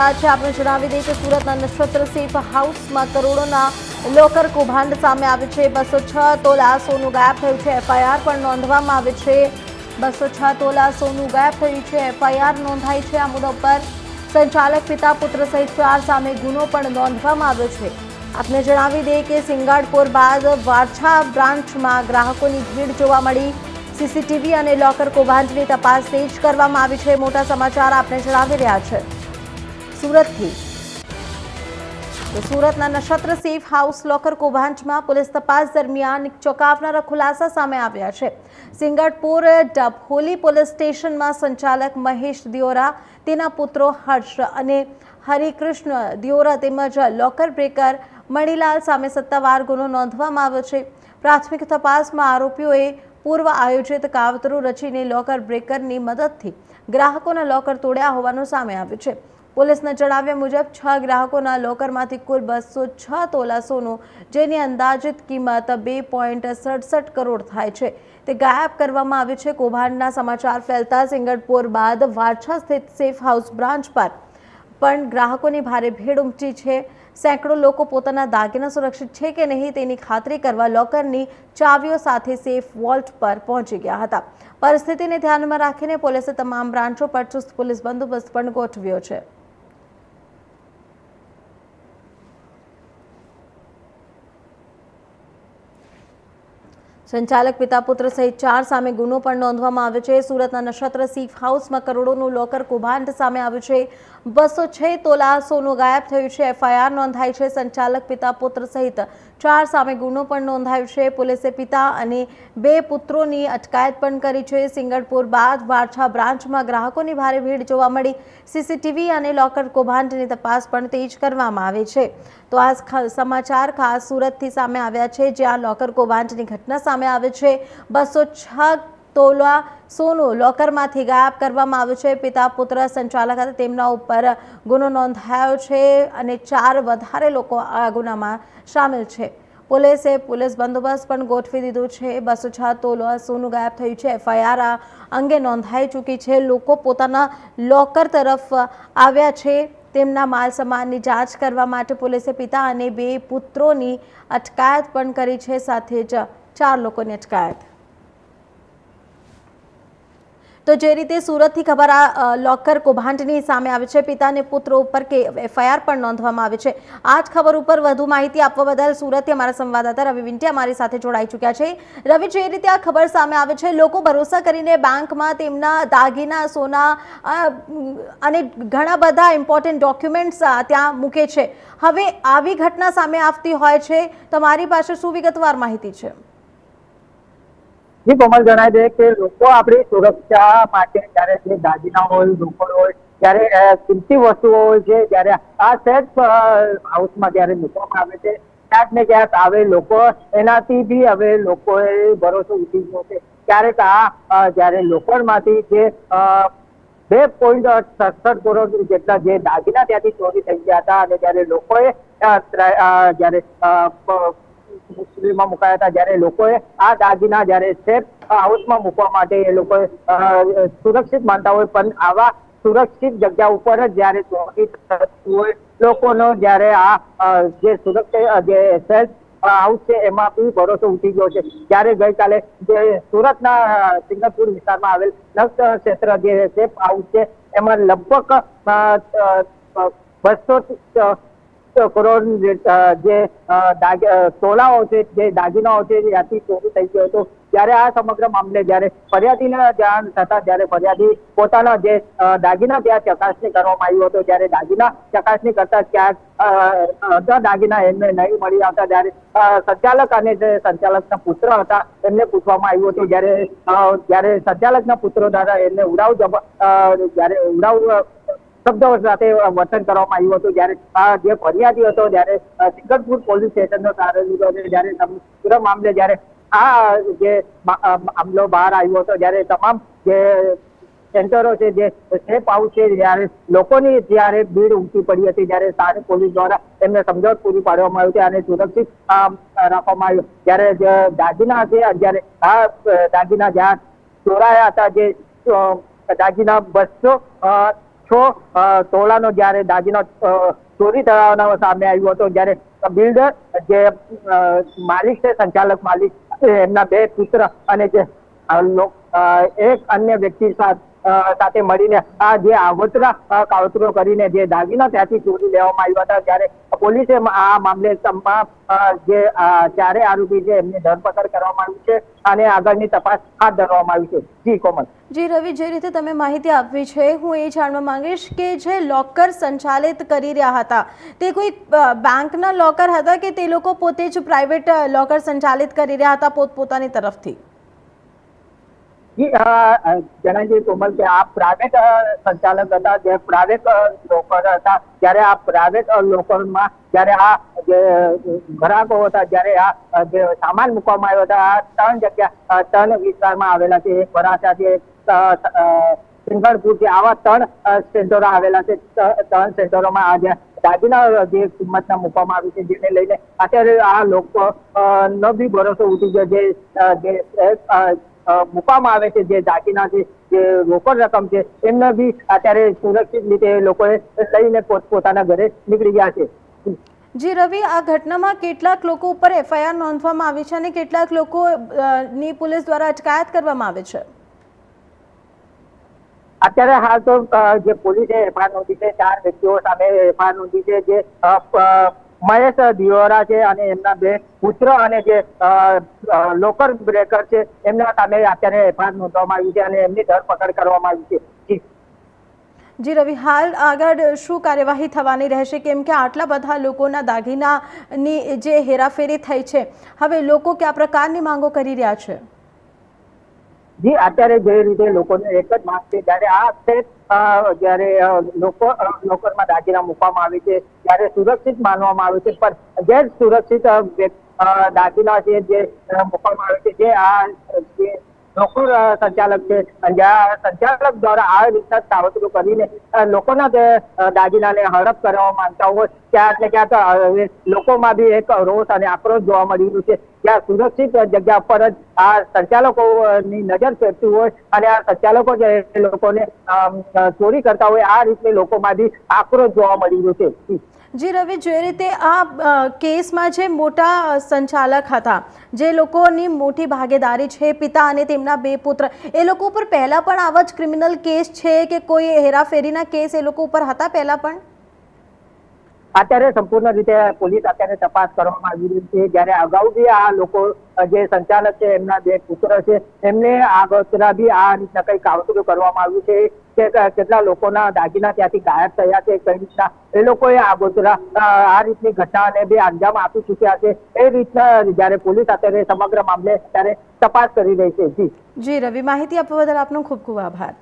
આપણે જણાવી દઈએ કે સુરતના નક્ષત્ર સેફ હાઉસમાં કરોડોના લોકર કૌભાંડ સામે આવ્યું છે। 206 તોલા સોનું ગાયબ થયું છે। એફઆઈઆર પણ નોંધવામાં આવી છે। 206 તોલા સોનું ગાયબ થયું છે। એફઆઈઆર નોંધાઈ છે। આ મુદ્દા પર સંચાલક પિતા પુત્ર સહિત 4 સામે ગુનો પણ નોંધવામાં આવ્યો છે। આપને જણાવી દઈએ કે સિંગાડપોર બાદ વારછા બ્રાન્ચમાં ગ્રાહકોની ભીડ જોવા મળી। સીસીટીવી અને લોકર કૌભાંડની તપાસ તેજ કરવામાં આવી છે। મોટા સમાચાર આપને જણાવી રહ્યા છે સુરતથી। સુરતના નક્ષત્ર સેફ હાઉસ લોકર કૌભાંડમાં પોલીસ તપાસ દરમિયાન ચોંકાવનારા ખુલાસા સામે આવ્યા છે। સિંગાડપુર ડભોલી પોલીસ સ્ટેશનમાં સંચાલક મહેશ દિયોરા, તેના પુત્રો હર્ષ અને હરિકૃષ્ણ દિયોરા તેમજ લોકર બ્રેકર મણીલાલ સામે સત્તાવાર ગુનો નોંધવામાં આવ્યો છે। પ્રાથમિક તપાસમાં આરોપીઓએ પૂર્વ આયોજિત કાવતરું રચીને લોકર બ્રેકરની મદદથી ગ્રાહકોના લોકર તોડ્યા હોવાનું સામે આવ્યું છે। પોલીસના જણાવ્યા મુજબ 6 ગ્રાહકોના લોકરમાંથી કુલ 206 તોલા સોનું, જેની અંદાજિત કિંમત 2.67 કરોડ થાય છે, તે ગાયબ કરવામાં આવ્યું છે। કૌભાંડના સમાચાર ફેલતા સિંગાડપોર બાદ વારછા સ્થિત સેફ હાઉસ બ્રાન્ચ પર પણ ગ્રાહકોની ભારે ભીડ ઉમટી છે। સેંકડો લોકો પોતાના દાગીના સુરક્ષિત છે કે નહીં તેની ખાતરી કરવા લોકરની ચાવીઓ સાથે સેફ વોલ્ટ પર પહોંચી ગયા હતા। પરિસ્થિતિને ધ્યાનમાં રાખીને પોલીસે તમામ બ્રાન્ચો પર ચુસ્ત પોલીસ બંદોબસ્ત પણ ગોઠવ્યો છે। સંચાલક પિતા પુત્ર સહિત 4 સામે ગુનો પણ નોંધવામાં આવ્યો છે। સુરતના નક્ષત્ર સેફ હાઉસમાં કરોડોનું લોકર કૌભાંડ સામે આવ્યું છે। 206 તોલા સોનું ગાયબ થયું છે। એફઆઈઆર નોંધાઈ છે। સંચાલક પિતા પુત્ર સહિત 4 સામે ગુનો પણ નોંધાયો છે। પોલીસે પિતા અને 2 પુત્રોની અટકાયત પણ કરી છે। સિંગાડપુર બાદ વારછા બ્રાન્ચમાં ગ્રાહકોની ભારે ભીડ જોવા મળી। સીસીટીવી અને લોકર કૌભાંડની તપાસ પણ તેજ કરવામાં આવી છે। તો આ સમાચાર ખાસ સુરતથી સામે આવ્યા છે, જ્યાં લોકર કૌભાંડની ઘટના સામે આવે છે। 206 તોલા સોનું લોકરમાંથી ગાયબ કરવામાં આવ્યું છે। પિતા પુત્ર સંચાલક હતા, તેમના ઉપર ગુનો નોંધાયો છે અને 4 વધારે લોકો આ ગુનામાં સામેલ છે। પોલીસે પોલીસ બંદોબસ્ત પણ ગોઠવી દીધો છે। 206 તોલા સોનું ગાયબ થયું છે। એફઆઈઆર અંગે નોંધાઈ ચૂકી છે। લોકો પોતાના લોકર તરફ આવ્યા છે। તેમના માલ સામાનની જાંચ કરવા માટે પોલીસે પિતા અને 2 પુત્રોની અટકાયત પણ કરી છે, સાથે જ 4 લોકોની અટકાયત। તો જે રીતે સુરતથી ખબર આ લોકર કૌભાંડની સામે આવે છે, પિતા અને પુત્રો ઉપર કે એફઆઈઆર પણ નોંધવામાં આવે છે। આ જ ખબર ઉપર વધુ માહિતી આપવા બદલ સુરતથી અમારા સંવાદદાતા રવિ વિંટી અમારી સાથે જોડાઈ ચૂક્યા છે। રવિ, જે રીતે આ ખબર સામે આવે છે, લોકો ભરોસા કરીને બેંકમાં તેમના દાગીના, સોના અને ઘણા બધા ઇમ્પોર્ટન્ટ ડોક્યુમેન્ટ્સ ત્યાં મૂકે છે। હવે આવી ઘટના સામે આવતી હોય છે, તમારી પાસે શું વિગતવાર માહિતી છે? જી કોમલ, જણાવી દે કે લોકો આપણી સુરક્ષા માટે જ્યારે જે દાગીના હોય, રોકડ હોય, ત્યારે કિંમતી વસ્તુઓ હોય છે, જ્યારે આ સેફ હાઉસમાં જ્યારે મૂકવામાં આવે છે, ક્યાંક ને ક્યાંક આવે લોકો એનાથી બી હવે લોકોએ ભરોસો ઉઠી ગયો છે। ક્યારેક આ જ્યારે લોકરમાંથી જે 2.67 કરોડ જેટલા જે દાગીના ત્યાંથી ચોરી થઈ ગયા હતા અને જ્યારે લોકોએ જ્યારે મુશ્કેલીમાં મુકાયા હતા, જ્યારે લોકોએ આ દાગીના જ્યારે સેફ હાઉસમાં મૂકવા માટે એ લોકોએ સુરક્ષિત માનતા હોય, પણ આવા સુરક્ષિત જગ્યા ઉપર જ જ્યારે ચોરી થતી હોય લોકોનો, જ્યારે આ જે સુરક્ષિત જે સેફ હાઉસ છે એમાં બી ભરોસો ઉઠી ગયો છે। જ્યારે ગઈકાલે જે સુરતના સિંગાપુર વિસ્તારમાં આવેલ નક્ષત્ર ક્ષેત્ર જે સેફ હાઉસ છે એમાં લગભગ 200 કરોડ જે તોલાઓ છે, જે દાગીનાઓ છે, ત્યાંથી ચોરી થઈ ગયો હતો। ત્યારે આ સમગ્ર મામલે જ્યારે ફરિયાદીને જાણ થતા, જ્યારે ફરિયાદી પોતાના જે દાગીના ત્યાં ચકાસણી કરવામાં આવ્યો હતો, જ્યારે દાગીના ચકાસણી કરતા ક્યાંક દાગીના એમને નહીં મળી આવતા, જ્યારે સંચાલક અને જે સંચાલકના પુત્ર હતા એમને પૂછવામાં આવ્યું હતું, જ્યારે સંચાલકના પુત્રો દ્વારા એમને ઉડાવ શબ્દો સાથે વર્તન કરવામાં આવ્યું હતું। જ્યારે આ જે ફરિયાદી હતો, જ્યારે સિંગાડપુર પોલીસ સ્ટેશનનો સહારો લીધો હતો, જ્યારે સમગ્ર મામલે જ્યારે આ જે મામલો બહાર આવ્યો હતો, જ્યારે તમામ જે સેન્ટરો છે, જે સેફ હાઉસ છે, જ્યારે લોકોની જ્યારે ભીડ ઉમટી પડી હતી, જ્યારે સ્થાનિક પોલીસ દ્વારા એમને સમજાવટ પૂરી પાડવામાં આવી હતી અને સુરક્ષિત રાખવામાં આવ્યું। જ્યારે દાગીના છે, જ્યારે આ દાગીના જ્યાં ચોરાયા હતા, જે દાગીના તોલાનો જ્યારે દાગીનો ચોરી થવાનો સામે આવ્યો હતો, જ્યારે બિલ્ડર જે માલિક છે, સંચાલક માલિક, એમના 2 પુત્ર અને જે એક અન્ય વ્યક્તિ સાથે મળીને આ જે આગોતરા કાવતરો કરીને જે દાગીના ત્યાંથી ચોરી લેવામાં આવ્યા હતા, ત્યારે પોલીસે આ મામલે તમામ જે 4 આરોપી છે એમની ધરપકડ કરવામાં આવી છે અને આગળની તપાસ હાથ ધરવામાં આવી છે. જી કોમલ. જી રવિ, જે રીતે તમે માહિતી આપી છે, હું એ જાણવા માંગીશ કે જે લોકર સંચાલિત કરી રહ્યા હતા તે કોઈ બેંકના લોકર હતા કે તે લોકો પોતે જ પ્રાઇવેટ લોકર સંચાલિત કરી રહ્યા હતા પોતપોતાની તરફથી? જણાવી કોમલ કે આ પ્રાઇવેટ સંચાલક હતા, જે પ્રાઇવેટ લોકર હતા. જ્યારે આ પ્રાઇવેટ લોકરમાં જ્યારે આ જે ગ્રાહકો હતા, જ્યારે આ જે સામાન મૂકવામાં આવ્યો હતા, આ 3 જગ્યા 3 વિસ્તારમાં આવેલા છે. એક વરાછા છે, સિંગણપુર છે, આવા 3 સેન્ટરો આવેલા છે. 3 સેન્ટરોમાં આ જે દાગીના જે કિંમતના મૂકવામાં આવી છે, જેને લઈને અત્યારે આ લોકો નો બી ભરોસો ઉઠી ગયો. જે મૂકવામાં આવે છે, જે દાગીના છે, જે રોકડ રકમ છે, એમને બી અત્યારે સુરક્ષિત રીતે લોકોએ લઈને પોતાના ઘરે નીકળી ગયા છે. જી રવિ, આ ઘટનામાં કેટલાક લોકો ઉપર FIR નોંધવામાં આવી છે અને કેટલાક લોકોની પોલીસ દ્વારા અટકાયત કરવામાં આવે છે? અત્યારે હાલ તો જે પોલીસે FIR નોંધી છે, 4 વ્યક્તિઓ સામે FIR નોંધી છે. જે મહેશ દિયોરા છે અને એમના 2 પુત્ર અને જે લોકર બ્રેકર છે, એમના સામે અત્યારે FIR નોંધવામાં આવી છે અને એમની ધરપકડ કરવામાં આવી છે. જી રવિ, હાલ આગળ શું કાર્યવાહી થવાની રહેશે, કેમ કે આટલા બધા લોકોના દાગીનાની જે હેરાફેરી થઈ છે, હવે લોકો કયા પ્રકારની માંગો કરી રહ્યા છે? જી, અત્યારે જે રીતે લોકોને એક જ માંગ છે, જ્યારે લોકરમાં દાગીના મૂકવામાં આવે છે ત્યારે સુરક્ષિત માનવામાં આવે છે, પણ ગેર સુરક્ષિત દાગીના છે જે મૂકવામાં આવે છે, જે આ લોકર સંચાલક છે, જ્યાં સંચાલક દ્વારા આ રીતના કાવતરો કરીને લોકોના દાગીનાને હડપ કરવા માંગતા હોય, ક્યાંક ને ક્યાંક લોકોમાં બી એક રોષ અને આક્રોશ જોવા મળી રહ્યું છે. જ્યાં સુરક્ષિત જગ્યા પર જ આ સંચાલકોની નજર ફેરતી હોય અને આ સંચાલકો જે લોકોને ચોરી કરતા હોય, આ રીતે લોકોમાં બી આક્રોશ જોવા મળી રહ્યો છે. જી રવિ, જે રીતે આ કેસમાં જે મોટા સંચાલક હતા, જે લોકોની મોટી ભાગીદારી છે, પિતા અને તેમના 2 પુત્ર, એ લોકો ઉપર પહેલા પણ આવા જ ક્રિમિનલ કેસ છે કે કોઈ હેરાફેરીના કેસ એ લોકો ઉપર હતા પહેલા પણ? અત્યારે સંપૂર્ણ રીતે પોલીસ અત્યારે તપાસ કરવામાં આવી રહી છે. જ્યારે અગાઉ બી આ લોકો જે સંચાલક છે, એમના 2 પુત્ર છે, એમને આગોતરા બી આ રીતના કઈ કાવતરું કરવામાં આવ્યું છે કે કેટલા લોકોના દાગીના ત્યાંથી ગાયબ થયા છે, કઈ રીતના એ લોકોએ આગોતરા આ રીતની ઘટનાને બી અંજામ આપી ચૂક્યા છે. એ રીતના જ્યારે પોલીસ અત્યારે સમગ્ર મામલે અત્યારે તપાસ કરી રહી છે. જી રવિ, માહિતી આપવા બદલ આપનો ખૂબ ખૂબ આભાર.